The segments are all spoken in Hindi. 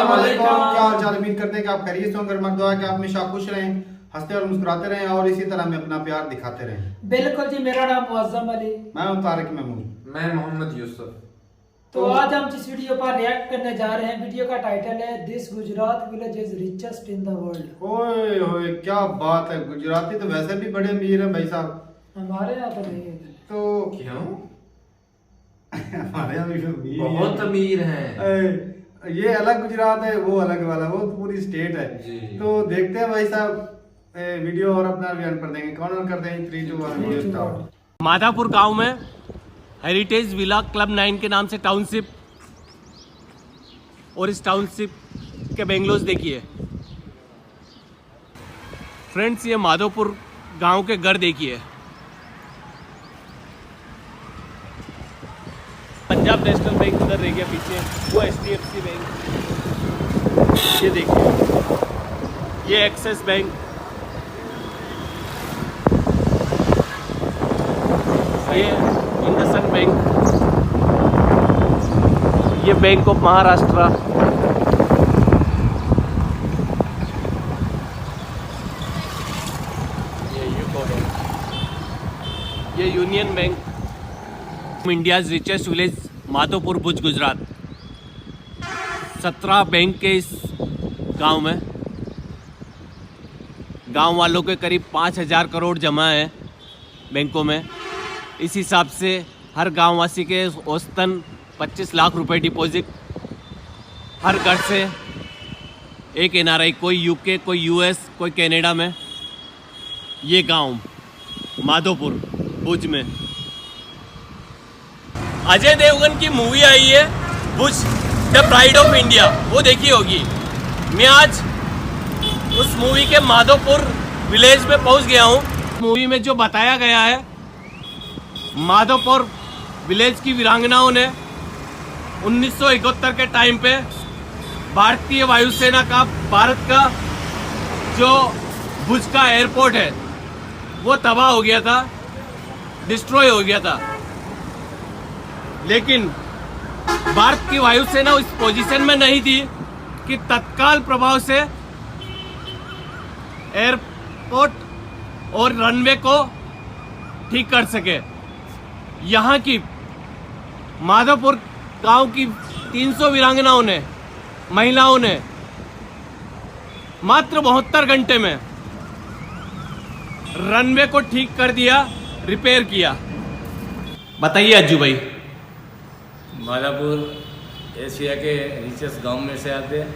अस्सलाम वालेकुम। क्या हाल चाल? उम्मीद करते हैं कि आप खैरियत से होंगे। मर्द दुआ है कि आप हमेशा खुश रहें, हंसते और मुस्कुराते रहें और इसी तरह हमें अपना प्यार दिखाते रहें। बिल्कुल जी। मेरा नाम मुअज्जम अली। मैं हूं तारिक महमूद। मैं मोहम्मद यूसुफ। तो आज हम जिस वीडियो पर रिएक्ट करने जा रहे हैं, वीडियो का टाइटल है this Gujarat village is richest in the world. ओए होए क्या बात है! गुजराती तो वैसे भी बड़े अमीर हैं भाई साहब। हमारे यहाँ तो नहीं है। तो क्यों? हमारे यहाँ भी अमीर ही बहुत हैं। अमीर हैं। ये अलग गुजरात है, वो अलग वाला, वो पूरी स्टेट है जी। तो देखते हैं भाई साहब वीडियो और अपना रिव्यू कर देंगे। कौन ऑन कर देंगे? 3 2 1 वीडियो स्टार्ट। माधापुर गांव में हेरिटेज विला क्लब 9 के नाम से टाउनशिप, और इस टाउनशिप के बेंगलोज देखिए फ्रेंड्स। ये माधोपुर गांव के घर देखिए। पंजाब नेशनल बैंक उधर रह गया पीछे, वो HDFC बैंक। ये देखिए, ये एक्सिस बैंक, ये इंडसइंड बैंक, ये बैंक ऑफ महाराष्ट्र, ये यूको बैंक, ये Union bank. India's richest village Madhopur Bhuj Gujarat. 17 bank के इस गांव में, गांव वालों के करीब 5,000 करोड़ जमा है बैंकों में। इस हिसाब से हर गांववासी के औसतन 25 लाख रुपए डिपॉजिट। हर घर से एक NRI, कोई UK, कोई US, कोई कनाडा में। ये गांव माधोपुर भुज में। अजय देवगन की मूवी आई है भुज द प्राइड ऑफ इंडिया, वो देखी होगी। मैं आज उस मूवी के माधोपुर विलेज में पहुंच गया हूं। मूवी में जो बताया गया है, माधोपुर विलेज की वीरांगनाओं ने 1971 के टाइम पे भारतीय वायुसेना का, भारत का जो भुज का एयरपोर्ट है वो तबाह हो गया था, डिस्ट्रॉय हो गया था। लेकिन भारत की वायुसेना उस पोजीशन में नहीं थी कि तत्काल प्रभाव से एयरपोर्ट और रनवे को ठीक कर सके। यहाँ की माधोपुर गांव की 300 वीरांगनाओं ने, महिलाओं ने मात्र 72 घंटे में रनवे को ठीक कर दिया, रिपेयर किया। बताइए अज्जू भाई। माधापुर एशिया के रिचेस्ट गांव में से आते हैं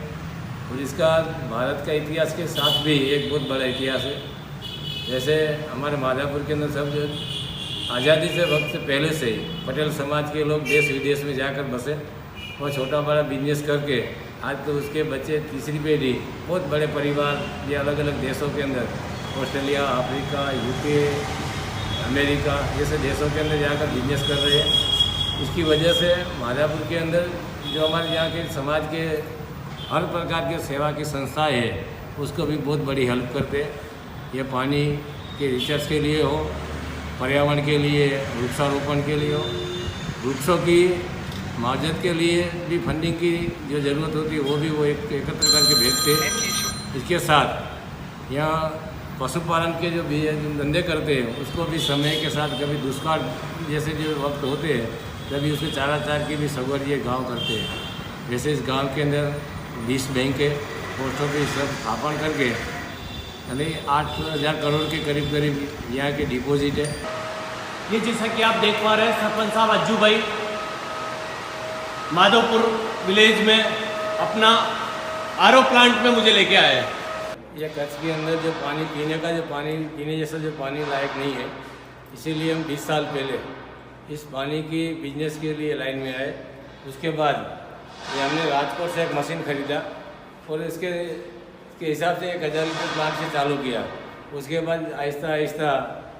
और इसका भारत का इतिहास के साथ भी एक बहुत बड़ा इतिहास है। जैसे हमारे माधापुर के अंदर सब आज़ादी से वक्त से पहले से ही पटेल समाज के लोग देश विदेश में जाकर बसे और छोटा बड़ा बिजनेस करके आज तो उसके बच्चे तीसरी पीढ़ी बहुत बड़े परिवार ये अलग अलग देशों के अंदर, ऑस्ट्रेलिया, अफ्रीका, UK, अमेरिका जैसे देशों के अंदर जाकर बिजनेस कर रहे हैं। इसकी वजह से माधापुर के अंदर जो हमारे यहाँ के समाज के हर प्रकार के सेवा की संस्थाएं है उसको भी बहुत बड़ी हेल्प करते हैं। ये पानी के रिसर्च के लिए हो, पर्यावरण के लिए, वृक्षारोपण के लिए हो, वृक्षों की मावजत के लिए भी फंडिंग की जो ज़रूरत होती है वो भी वो एकत्र करके भेजते हैं। इसके साथ यहाँ पशुपालन के जो भी धंधे करते हैं उसको भी समय के साथ, कभी दुष्काल जैसे जो वक्त होते हैं तभी उसके चार की भी सगवड़ ये गांव करते हैं। वैसे इस गांव के अंदर 20 बैंक है, पोस्ट ऑफिस सब स्थापन करके यानी 8,000 करोड़ के करीब यहाँ के डिपॉजिट है। ये जैसा कि आप देख पा रहे हैं, सरपंच साहब अज्जू भाई माधोपुर विलेज में अपना RO प्लांट में मुझे लेके आए हैं। यह कच्छ के अंदर जो पानी पीने का, जो पानी पीने जैसा जो पानी लायक नहीं है, इसीलिए हम 20 साल पहले इस पानी की बिजनेस के लिए लाइन में आए। उसके बाद ये हमने राजकोट से एक मशीन खरीदा और इसके हिसाब से 1,000 लीटर प्लांट से चालू किया। उसके बाद आहिस्ता आहिस्ता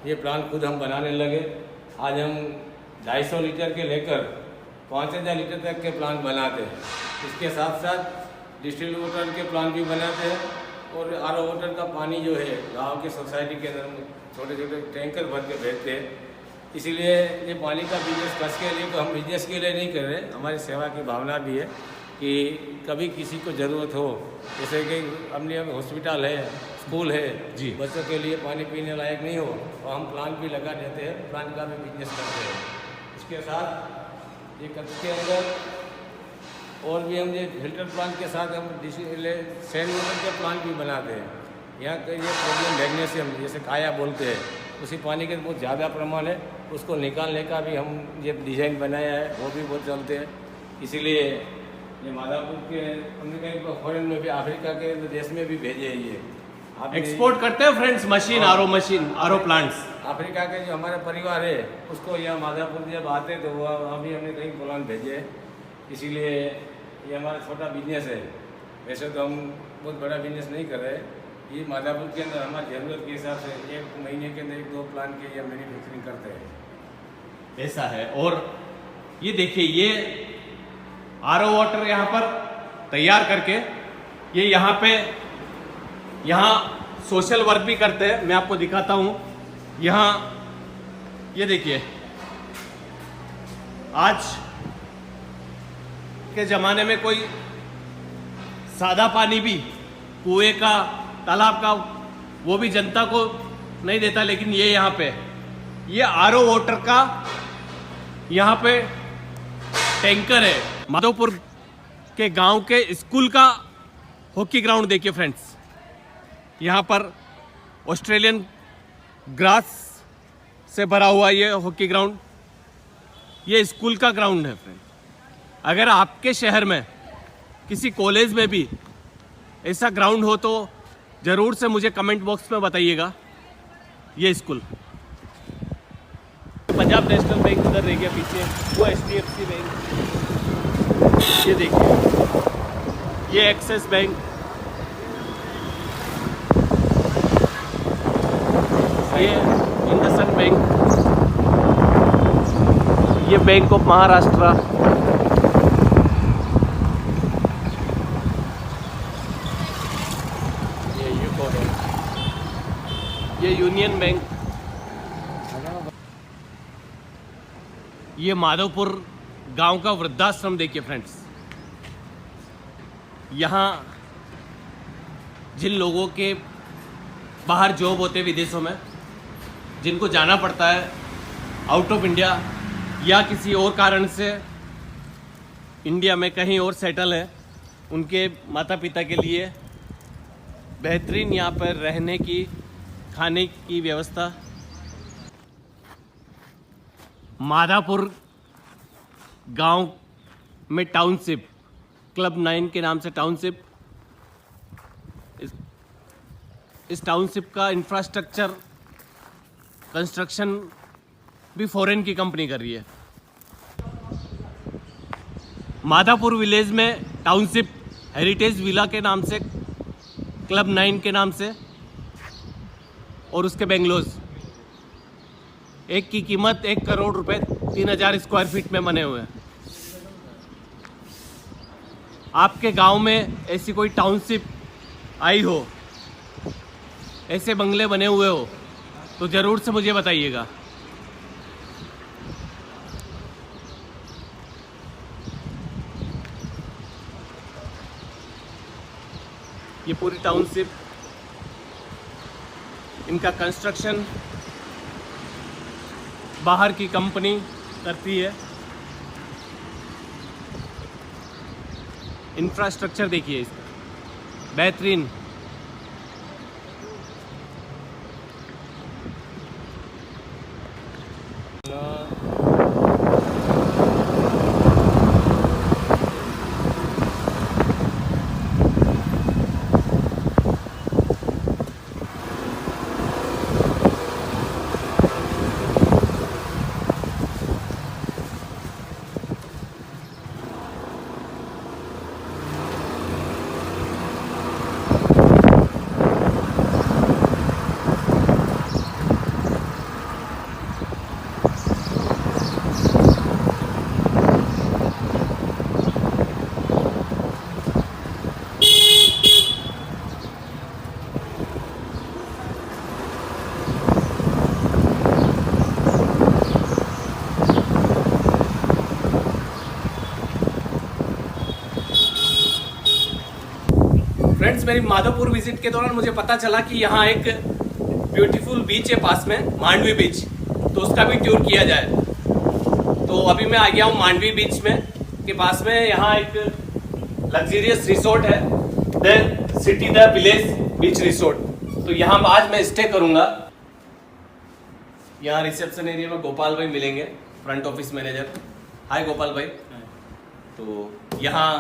ये प्लांट खुद हम बनाने लगे। आज हम 250 लीटर के लेकर 5,000 लीटर तक के प्लांट बनाते हैं। इसके साथ साथ डिस्टिल्ड वाटर के प्लांट भी बनाते हैं और RO वाटर का पानी जो है गांव की सोसाइटी के अंदर छोटे छोटे टैंकर भर के भेजते हैं। इसीलिए ये पानी का बिजनेस कच्छ के लिए तो हम बिजनेस के लिए नहीं कर रहे, हमारी सेवा की भावना भी है। कि कभी किसी को ज़रूरत हो, जैसे कि अपने हॉस्पिटल है, स्कूल है जी। बच्चों के लिए पानी पीने लायक नहीं हो तो हम प्लांट भी लगा देते हैं, प्लांट का भी बिजनेस करते हैं। इसके साथ ये कच्छ के अंदर और भी हम ये फिल्टर प्लांट के साथ हम सैंड वाटर के प्लांट भी बनाते हैं। यहाँ का ये प्रॉब्लम मैग्नीशियम जैसे काया बोलते हैं, उसी पानी के बहुत ज़्यादा प्रमाण है, उसको निकालने का भी हम ये डिज़ाइन बनाया है, वो भी बहुत चलते हैं। इसीलिए ये माधापुर के हमने कहीं फॉरेन में भी, अफ्रीका के देश में भी भेजे हैं। ये आप एक्सपोर्ट करते हैं friends machine, RO plants. Africa के जो हमारा परिवार है उसको यहाँ माधापुर जब आते हैं तो वो अभी हमने कहीं प्लांट भेजे हैं। इसीलिए ये हमारा छोटा बिजनेस है, वैसे तो हम बहुत बड़ा बिजनेस नहीं कर रहे। ये माधापुर के अंदर हमारी ज़रूरत के हिसाब से एक महीने के अंदर 1-2 प्लांट के ये मैन्युफैक्चरिंग करते हैं। ऐसा है। और ये देखिए, ये आरओ वाटर यहाँ पर तैयार करके ये यहाँ सोशल वर्क भी करते हैं। मैं आपको दिखाता हूँ। यहाँ ये देखिए, आज के ज़माने में कोई सादा पानी भी कुएं का, तालाब का, वो भी जनता को नहीं देता, लेकिन ये यहाँ पे ये आरओ वाटर का यहाँ पे टैंकर है। माधोपुर के गांव के स्कूल का हॉकी ग्राउंड देखिए फ्रेंड्स। यहाँ पर ऑस्ट्रेलियन ग्रास से भरा हुआ ये हॉकी ग्राउंड, ये स्कूल का ग्राउंड है फ्रेंड। अगर आपके शहर में किसी कॉलेज में भी ऐसा ग्राउंड हो तो ज़रूर से मुझे कमेंट बॉक्स में बताइएगा। ये स्कूल, पंजाब नेशनल बैंक उधर रह गया पीछे, वो HDFC बैंक, ये देखिए, ये एक्सिस बैंक, ये इंडसइंड बैंक, ये बैंक ऑफ महाराष्ट्र, ये यूको बैंक, ये यूनियन बैंक, ये माधोपुर गांव का वृद्धाश्रम देखिए फ्रेंड्स। यहाँ जिन लोगों के बाहर जॉब होते विदेशों में, जिनको जाना पड़ता है आउट ऑफ इंडिया या किसी और कारण से इंडिया में कहीं और सेटल है, उनके माता पिता के लिए बेहतरीन यहाँ पर रहने की, खाने की व्यवस्था। माधापुर गांव में टाउनशिप, क्लब 9 के नाम से टाउनशिप, इस टाउनशिप का इंफ्रास्ट्रक्चर कंस्ट्रक्शन भी फॉरेन की कंपनी कर रही है। माधापुर विलेज में टाउनशिप हेरिटेज विला के नाम से, क्लब 9 के नाम से, और उसके बेंगलोज, एक की कीमत 1 करोड़ रुपए 3000 स्क्वायर फीट में बने हुए हैं। आपके गांव में ऐसी कोई टाउनशिप आई हो, ऐसे बंगले बने हुए हो, तो ज़रूर से मुझे बताइएगा। ये पूरी टाउनशिप, इनका कंस्ट्रक्शन बाहर की कंपनी करती है। इंफ्रास्ट्रक्चर देखिए इसका, बेहतरीन। फ्रेंड्स, मेरी माधोपुर विजिट के दौरान मुझे पता चला कि यहाँ एक ब्यूटीफुल बीच है पास में, मांडवी बीच, तो उसका भी टूर किया जाए। तो अभी मैं आ गया हूँ मांडवी बीच में के पास में। यहाँ एक लग्जरियस रिसोर्ट है, the city the village beach resort. तो यहाँ आज मैं स्टे करूँगा। यहाँ रिसेप्शन एरिया में गोपाल भाई मिलेंगे, फ्रंट ऑफिस मैनेजर। हाय गोपाल भाई। तो यहाँ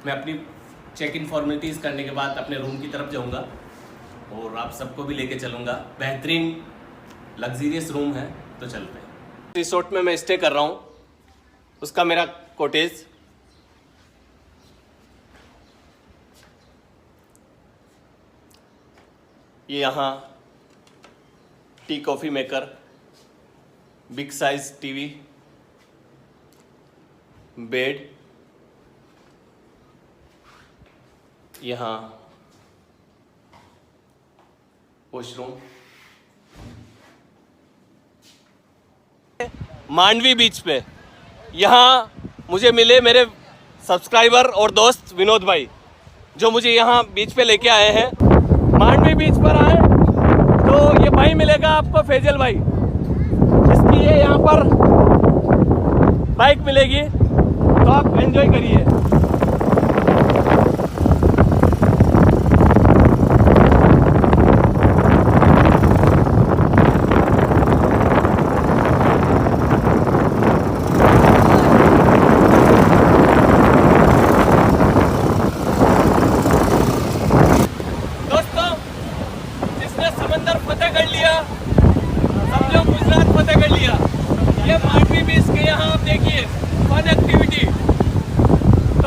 मैं अपनी चेक इन फॉर्मेलिटीज़ करने के बाद अपने रूम की तरफ जाऊँगा और आप सबको भी लेके चलूँगा। बेहतरीन लग्जरियस रूम है, तो चलते हैं। रिसोर्ट में मैं स्टे कर रहा हूँ, उसका मेरा कॉटेज। ये यहाँ tea coffee maker, big size TV, bed, यहाँ वॉशरूम। मांडवी बीच पे यहाँ मुझे मिले मेरे सब्सक्राइबर और दोस्त विनोद भाई, जो मुझे यहाँ बीच पे लेके आए हैं। मांडवी बीच पर आए तो ये भाई मिलेगा आपको, फैजल भाई। इसकी ये यहाँ पर बाइक मिलेगी, तो आप एंजॉय करिए।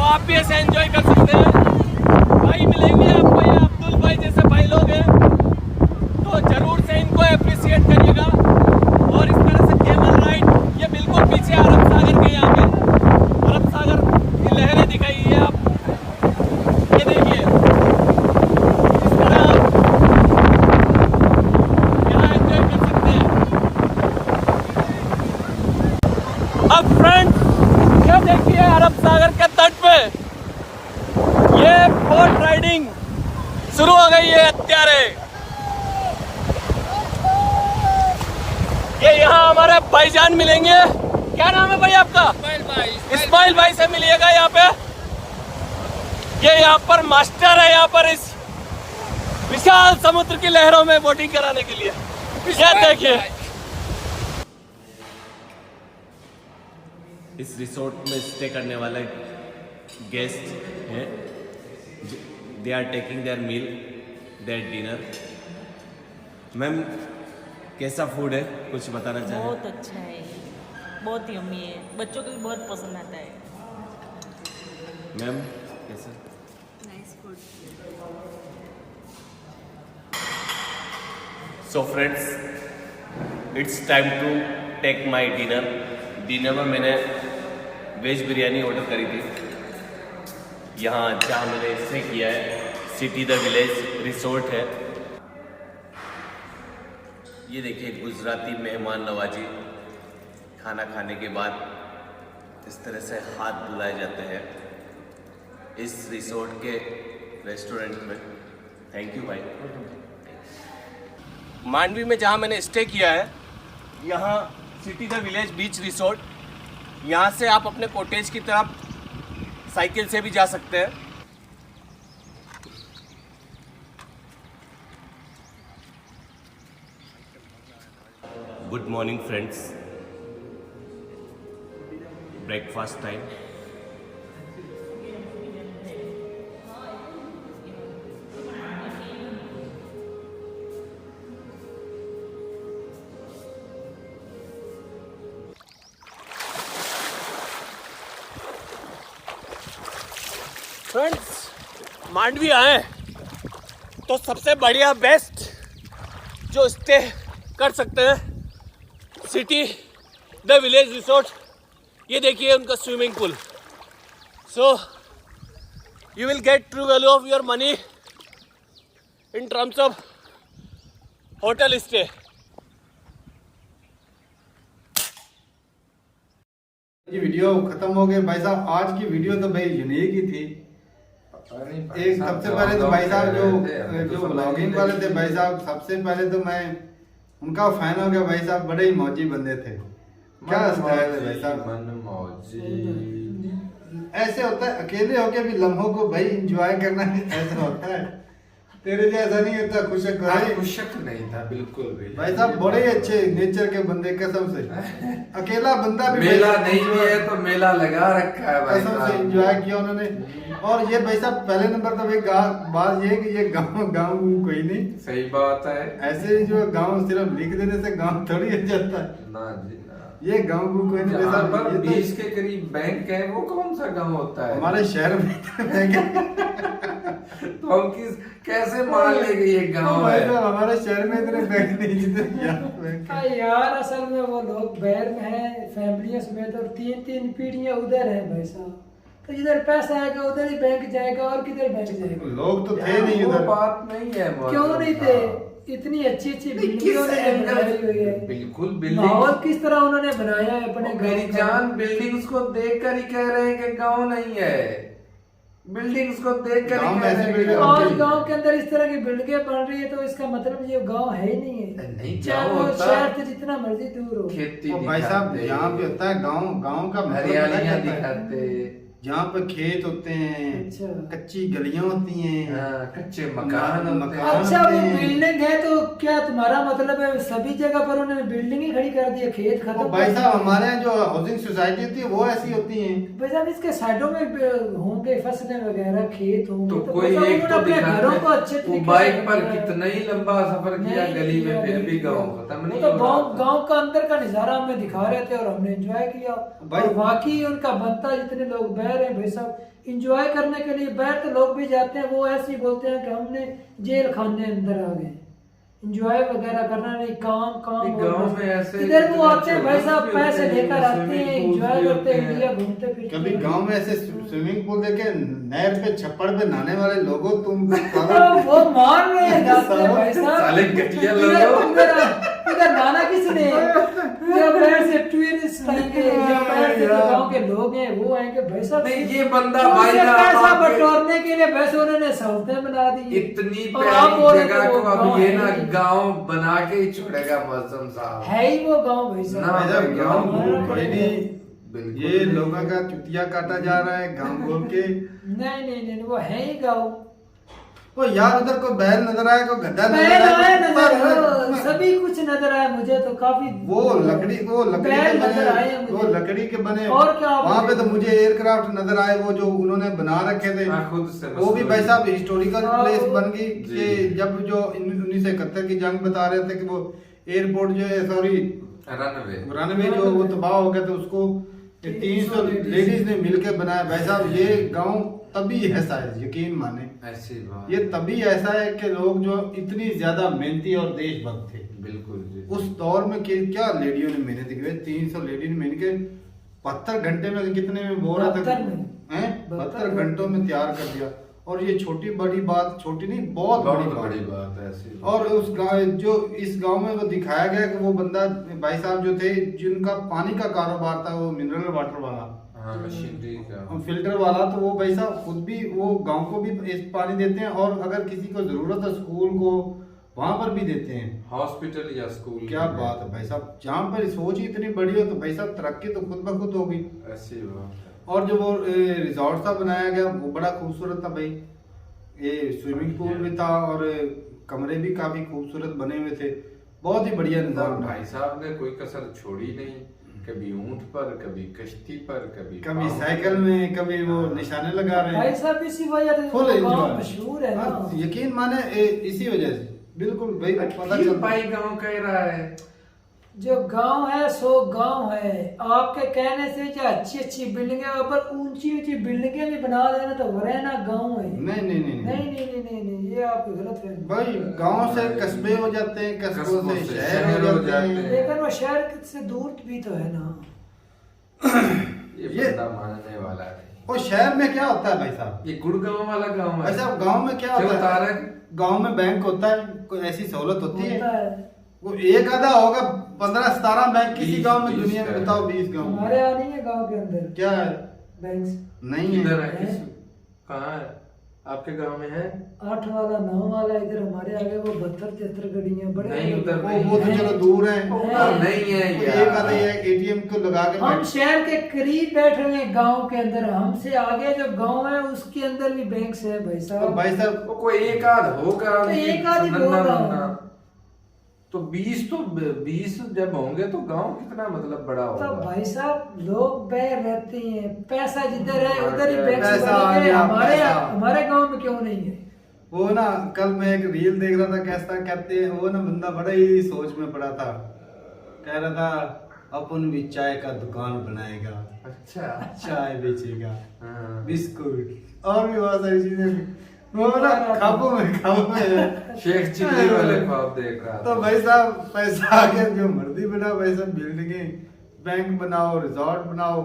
आप भी ऐसे एंजॉय कर सकते हैं। भाई मिलेंगे आपको, ये अब्दुल भाई जैसे भाई लोग हैं, तो जरूर से इनको अप्रिशिएट करिएगा। और इस तरह से केबल राइड, ये बिल्कुल पीछे अरब सागर के, यहाँ पे अरब सागर की लहरें दिखाई है। आप ये देखिए, इस तरह आप यहाँ एंजॉय कर सकते हैं। अब फ्रेंड्स, ये देखिए अरब सागर के तट पे ये बोट राइडिंग शुरू हो गई है अत्यारे। ये यहाँ हमारे भाईजान मिलेंगे। क्या नाम है भाई आपका? इस्माइल भाई से मिलिएगा यहाँ पे। ये यहाँ पर मास्टर है, यहाँ पर इस विशाल समुद्र की लहरों में बोटिंग कराने के लिए। ये देखिए, इस रिसोर्ट में स्टे करने वाले गेस्ट हैं, they are taking their meal, their dinner. Ma'am, कैसा फूड है, कुछ बताना चाहें? बहुत अच्छा है, बहुत यम्मी है, बच्चों को भी बहुत पसंद आता है। मैम कैसा? Nice food. So friends, it's time to take my dinner. Dinner में मैंने वेज बिरयानी ऑर्डर करी थी। यहाँ जहाँ मैंने स्टे किया है, सिटी द विलेज रिसोर्ट है। ये देखिए गुजराती मेहमान नवाजी। खाना खाने के बाद इस तरह से हाथ धुलाए जाते हैं इस रिसोर्ट के रेस्टोरेंट में। थैंक यू भाई। मांडवी में जहाँ मैंने स्टे किया है, यहाँ city the village beach resort, यहाँ से आप अपने कॉटेज की तरफ साइकिल से भी जा सकते हैं। Good morning friends, breakfast time. Friends, Mandvi आए तो सबसे बढ़िया बेस्ट जो स्टे कर सकते हैं, सिटी द विलेज रिसोर्ट। ये देखिए उनका swimming pool. So you will get true value of your money in terms of hotel stay. ये वीडियो खत्म हो गई भाई साहब। आज की वीडियो तो भाई यूनिक ही थी। एक सबसे पहले तो भाई साहब जो ब्लॉगिंग वाले थे भाई साहब, सबसे पहले तो मैं उनका फैन हो गया भाई साहब। बड़े ही मौजी बंदे थे, क्या स्टाइल है भाई साहब। मन मौजी ऐसे होता है, अकेले होके भी लम्हों को भाई एंजॉय करना ऐसा होता है। तेरे जैसा नहीं होता खुशक भाई। खुशक नहीं था बिल्कुल भी भाई साहब बड़े ही अच्छे नेचर के बंदे, कसम से। अकेला बंदा भी मेला नहीं भी है तो मेला लगा रखा है भाई कसम से एंजॉय किया उन्होंने। और ये भाई साहब पहले नंबर तो भाई बात ये है कि ये गाँव कोई नहीं। सही बात है। ऐसे जो गाँव सिर्फ लिख देने से गाँव थोड़ी हो जाता है ना जी ना। ये गाँव कोई नहीं भाई साहब। पर ये 20 के करीब बैंक है, वो कौन सा गांव होता है हमारे शहर में तो हम कैसे मान ले कि ये गांव भाई है। साहब हमारे शहर में इतने बैंक नहीं जितने यहाँ बैंक है। यार असल में वो लोग बैर में हैं फैमिलियों समेत, और 3-3 पीढ़ियां उधर हैं भाई साहब। तो जिधर पैसा आएगा उधर ही बैंक जाएगा, और किधर बैंक जाएगा। लोग तो थे नहीं वो उधर। बात नहीं है क्यों नहीं थे? इतनी अच्छी अच्छी बिल्डिंगों ने बनाई हुई है। बिल्कुल माहौल बिल्डिंग किस तरह उन्होंने बनाया है अपने मेरी गाँव का। जान, बिल्डिंग्स को देखकर ही कह रहे हैं कि गांव नहीं है। बिल्डिंग्स को देखकर गाँव ही में कह ऐसी रहे हैं कि बिल्डिंग गाँव आज नहीं है। गांव के अंदर इस तरह की बिल्डिंगें बन रही है तो इसका मतलब ये गांव है ही नहीं है। नहीं, चाहे गाँव वो होता शहर से जितना मर्जी दूर हो। खेती और भाई साहब दिखाते, यहाँ पे होता है गाँव का मतलब हरियालियां क्या होता है? दिखाते, जहाँ पे खेत होते हैं, अच्छा। कच्ची गलियां होती हैं, हाँ, कच्चे मकान होते हैं। अच्छा वो बिल्डिंग है तो क्या तुम्हारा मतलब है सभी जगह पर उन्होंने बिल्डिंग ही खड़ी कर दी है, खेत खत्म और भाई कर साहब दिए? हमारे यहाँ जो हाउसिंग सोसाइटी होती है वो ऐसी होती है। भाई साहब इसके साइडों में होंगे फसलें वगैरह, खेत होंगे, तो कोई मतलब एक तो उन्होंने अपने घरों को अच्छे वो तरीके बाइक से पर रखा है। कितना ही लंबा सफर किया नहीं गली में, किया, फिर नहीं भी किया। गाँव खत्म वो नहीं तो हो रहा था। गाँव का अंदर का नजारा हमें दिखा रहे थे और हमने एंजॉय किया। भाई- और बाकी उनका बनता जितने लोग बह रहे हैं भाई साहब एंजॉय करने के लिए बाहर तो लोग भी जाते हैं, वो ऐसे ही बोलते हैं कि हमने जेल खाने अंदर आ गए। एंजॉय वगैरह करना नहीं, काम काम नहीं, और गाँव बस। में ऐसे इधर वो इतने आते हैं भाई साहब चौबीस भी पैसे होते हैं, लेकर आते स्विमिंग हैं, पूल एंजॉय भी करते हैं, होते हैं। इंडिया घूमते फिरते कभी हैं। गांव में ऐसे स्विमिंग पूल देखे, नहर पे छप्पड़ पे नहाने वाले लोगों तुम वो मार रहे हैं जाते हैं भाई साहब। साले घटिया इधर- लोगों। इधर नाना किसने? या बाहर से टूरिस्ट आएंगे या बाहर से जो गांव के लोग हैं वो आएंगे भाई साहब। नहीं, ये बंदा उनसे भाई साहब पैसा आपके- बटोरने के लिए वैसे उन्होंने सहूलतें बना दी। इतनी और आप बोल प्यारी रहे जगह थे को वो अब गाँव ये है ना ही नहीं। गांव बना के ही छोड़ेगा मौसम साहब। है ही वो गांव भाई साहब। ना, भाई साहब, गाँव हमारा कोई क्या नहीं। है? बिल्कुल ये नहीं। लोगों का चुतिया काटा जा रहा है गांव बोल के। नहीं नहीं नहीं वो है ही गाँव। वो यार उधर को बैल नजर आया, को गड्ढा बैल नजर आए आया, नजर, सभी कुछ नजर आया मुझे तो काफी। वो लकड़ी बैल के नजर आए बने, मुझे। वो लकड़ी के बने। और क्या वहाँ पे तो मुझे एयरक्राफ्ट नजर आए, वो जो उन्होंने बना रखे थे। हाँ, खुद से वो भी भाई साहब हिस्टोरिकल हाँ, प्लेस वो- बन गई कि जी। जब जो 1971 की जंग बता रहे थे कि वो एयरपोर्ट जो है, सॉरी रनवे जो वो तबाह हो गया था, उसको 300 लेडीज ने मिलके बनाया। भाई साहब ये गांव तभी ऐसा है, यकीन माने ऐसी बात। ये तभी ऐसा है कि लोग जो इतनी ज्यादा मेहनती और देशभक्त थे बिल्कुल जी। उस दौर में क्या लेडियों ने मेहनत की। 300 लेडी ने मिल के 72 घंटे में कितने में बोल रहा था 72 में। 72 घंटों में तैयार कर दिया। और ये छोटी बड़ी बात, छोटी नहीं बहुत बड़ी बड़ी बात। बात है ऐसी। और उस गाँव जो इस गांव में वो दिखाया गया कि वो बंदा भाई साहब जो थे जिनका पानी का कारोबार था, वो मिनरल वाटर वाला, हाँ, मशीनरी का फिल्टर वाला, तो वो भाई साहब खुद भी वो गांव को भी इस पानी देते हैं और अगर किसी को जरूरत है स्कूल को वहां पर भी देते हैं। हॉस्पिटल या स्कूल। क्या बात है भाई साहब, जहाँ पर सोच ही इतनी बड़ी हो तो भाई साहब तरक्की तो खुद ब खुद होगी। ऐसी बात है। और जो वो रिजॉर्ट सा बनाया गया वो बड़ा खूबसूरत था भाई। ये स्विमिंग पूल भी था और कमरे भी काफी खूबसूरत बने हुए थे, बहुत ही बढ़िया और निजाम था। भाई साहब ने कोई कसर छोड़ी नहीं, कभी ऊंट पर, कभी कश्ती पर, कभी कभी साइकिल में, कभी वो निशाने लगा रहे भाई हैं। साहब इसी वजह से फुल तो गाँव एंजॉय। मशहूर है हाँ, ना। यकीन माने इसी वजह से बिल्कुल भाई पता अखिल चलता भाई गांव कह रहा है। जो गांव है सो गांव है। आपके कहने से जो अच्छी अच्छी बिल्डिंगें ऊपर ऊंची ऊंची बिल्डिंगें भी बना देना तो वरना गांव है। नहीं नहीं नहीं नहीं नहीं नहीं नहीं नहीं ये आपकी गलत है भाई गांव से कस्बे हो जाते हैं, कस्बों कस्बों से से शहर हो जाते हैं। लेकिन वो शहर से दूर भी तो है ना। ये बंदा मानने वाला नहीं। वो शहर में क्या होता है भाई साहब? ये गुड़गांव वाला गांव है। भाई साहब गांव में क्या क्या होता बता है? रहे हैं? गांव में बैंक होता है, कोई ऐसी सहूलत होती है? होता है। वो एक आधा होगा, 15-17 बैंक किसी 20 गांव में दुनिया में है। बताओ 20 गांव हमारे यहाँ नहीं है गांव के अंदर क्या है? बैंक्स। नहीं इधर है। है किस कहाँ है? आपके गांव में है? 8 वाला 9 वाला इधर हमारे आगे वो 72-73 गड्डियां बड़े नहीं, उधर वो तो चलो दूर है, उधर नहीं है तो यार। एक आधा ये एटीएम को लगा के हम शहर के करीब बैठे हुए हैं गांव के अंदर, हमसे आगे जो गांव है उसके अंदर भी बैंक है भाई तो साहब। भाई साहब वो कोई एक आध होगा, तो एक आध ही नन्ना बोल रहा हूं। मुन्ना। तो 20 जब होंगे तो गांव कितना मतलब बड़ा तो होगा। भाई साहब लोग बह रहते हैं, पैसा जिधर है उधर ही बैंक से पैसा आ भरेंगे। गया, हमारे पैसा। हमारे गांव में क्यों नहीं है? वो ना कल मैं एक रील देख रहा था, कैसा कहते हैं वो ना बंदा बड़ा ही सोच में पड़ा था, कह रहा था अपन भी चाय का दुकान बनाएगा, अच्छा। चाय बेचेगा, हाँ। बिस्कुट और भी बहुत सारी चीजें, वो ना खाबों में शेख चिल्ली वाले ख्वाब देख रहा तो था। भाई साहब पैसा आ गया, जो मर्जी बनाओ भाई साहब, बिल्डिंगें, बैंक बनाओ, रिजॉर्ट बनाओ,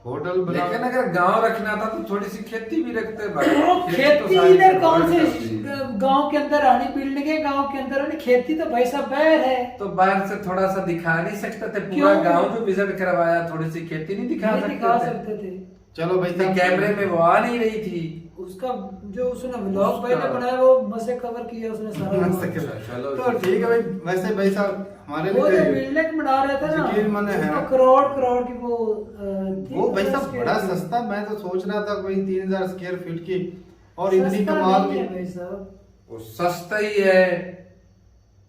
होटल बनाओ। लेकिन अगर गांव रखना था तो थोड़ी सी खेती भी रखते भाई। खेती तो सारी इधर कौन गवर्नमेंट से करती है। गांव के अंदर आनी बिल्डिंगें, गांव के अंदर आनी खेती, तो भाई साहब बैर है। तो बाहर से थोड़ा सा दिखा नहीं सकते थे? पूरा क्यों? गांव जो विजिट करवाया, थोड़ी सी खेती नहीं दिखा नहीं दिखा सकते सकते थे। चलो भाई थे? साहब कैमरे में वो आ नहीं रही थी। उसका जो उसने व्लॉग पहले बनाया वो मसे कवर किया उसने सारा। चलो तो ठीक है भाई। वैसे भाई साहब हमारे वो जो लिए बिल्डिंग बना रहे थे ना, यकीन माने है। उसको करोड़ की थी वो भाई साहब 50 बड़ा की। सस्ता, मैं तो सोच रहा था कोई 3000 स्क्वायर फीट की, और इतनी सस्ता कमाल नहीं भी। है भाई साहब। वो सस्ता ही है,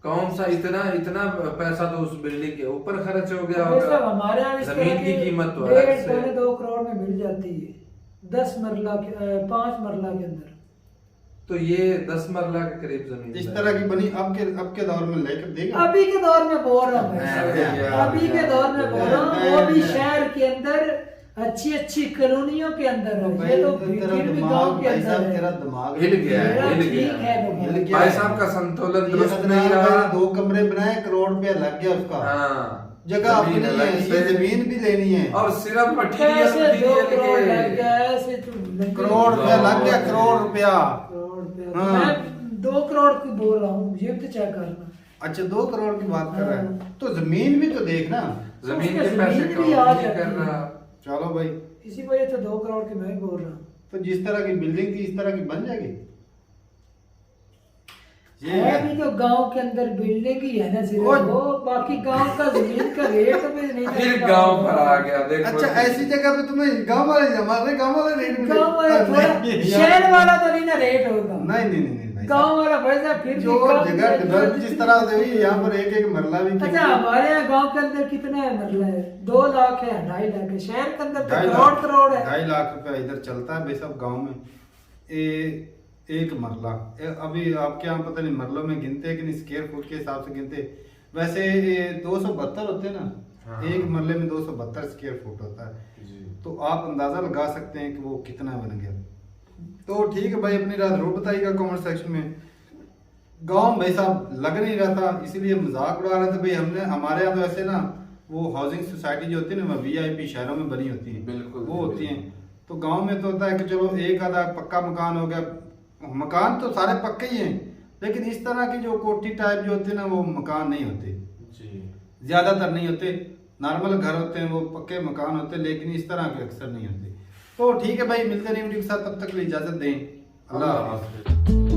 कौन सा इतना पैसा तो उस बिल्डिंग के ऊपर खर्च हो गया भाई साहब होगा। हमारे यहाँ इस जमीन तरह की कीमत तो 1.5 अलग से। पौने 2 करोड़ में मिल जाती है 10 मरला के 5 मरला के अंदर। तो ये 10 मरला के करीब जमीन इस है। तरह की बनी अब के दौर में लेकर देगा। अभी के दौर में बोल रहा हूँ भाई यार, साहब, अभी के दौर में बोल रहा हूँ, वो भी यार। शहर के अंदर अच्छी कॉलोनियों के अंदर है। भाई ये तो तेरा फिर भी दिमाग, गांव के भाई अंदर साहब है। तेरा दिमाग हिल गया है, मेरा हिल ठीक गया है है। दिमाग। हिल गया भाई है। साहब का संतुलन ये दुरुस्त सतना नहीं रहा। भाई 2 कमरे बनाए, करोड़ रुपया लग गया उसका। हाँ, जगह अपनी जमीन है, अलग ये से। जमीन भी लेनी है, और सिर्फ मटेरियल कैसे 2 करोड़ लग मटेरियल गया ऐसे तो लग करोड़ रुपया लग गया, करोड़ रुपया। करोड़ रुपया। हाँ। मैं 2 करोड़ की बोल रहा हूँ, ये भी तो चेक करना। अच्छा 2 करोड़ की बात कर रहा है, हाँ। तो जमीन भी तो देखना। जमीन उसके के पैसे जमीन कम भी आ नहीं जाती कर है। रहा। चलो भाई, इसी वजह से 2 करोड़ की मैं बोल रहा हूँ। तो जिस तरह की बिल्डिंग थी इस तरह की बन जाएगी। ये है भी तो गांव के अंदर बिल्डिंग ही है ना सिर्फ, और- वो बाकी गांव का जमीन का रेट भी नहीं फिर लगता। गांव पर आ गया देखो। अच्छा ऐसी जगह पे तुम्हें गांव वाले, हमारे गांव वाले रेट में गांव वाला थोड़ा नहीं, शहर वाला तो नहीं ना रेट होगा। नहीं भाई गांव वाला भाई साहब फिर जो भी कम जगह रेट डेवलप में जिस तरह से हुई, यहाँ पर एक मरला भी अच्छा हमारे यहाँ गांव के अंदर कितना है मरला है? 2 लाख है, 2.5 लाख है। शहर के अंदर तो 2.5 करोड़ है। 2.5 लाख रुपया इधर चलता है भाई साहब गाँव में। एक मरला अभी आपके यहाँ पता नहीं मरलों में गिनते हैं कि नहीं, स्क्वायर फुट के हिसाब से गिनते। वैसे 272 होते हैं ना, हाँ। एक मरले में 272 स्क्वायर फुट होता है। तो आप अंदाजा लगा सकते हैं कि वो कितना बन गया। तो ठीक है भाई, अपनी राय जरूर बताइएगा कमेंट सेक्शन में। गांव भाई साहब लग नहीं रहा था, इसीलिए मजाक उड़ा रहे थे भाई हमने। हमारे यहाँ तो ऐसे ना वो हाउसिंग सोसाइटी जो होती है ना, वो VIP शहरों में बनी होती है, बिल्कुल, वो होती हैं। तो गांव में तो होता है कि चलो एक आधा पक्का मकान हो गया, मकान तो सारे पक्के ही हैं, लेकिन इस तरह की जो कोठी टाइप जो होती है ना, वो मकान नहीं होते, ज्यादातर नहीं होते। नॉर्मल घर होते हैं, वो पक्के मकान होते हैं, लेकिन इस तरह के अक्सर नहीं होते। तो ठीक है भाई, मिलते नहीं वीडियो के साथ, तब तक के लिए इजाजत दें। अल्लाह हाफ़िज़।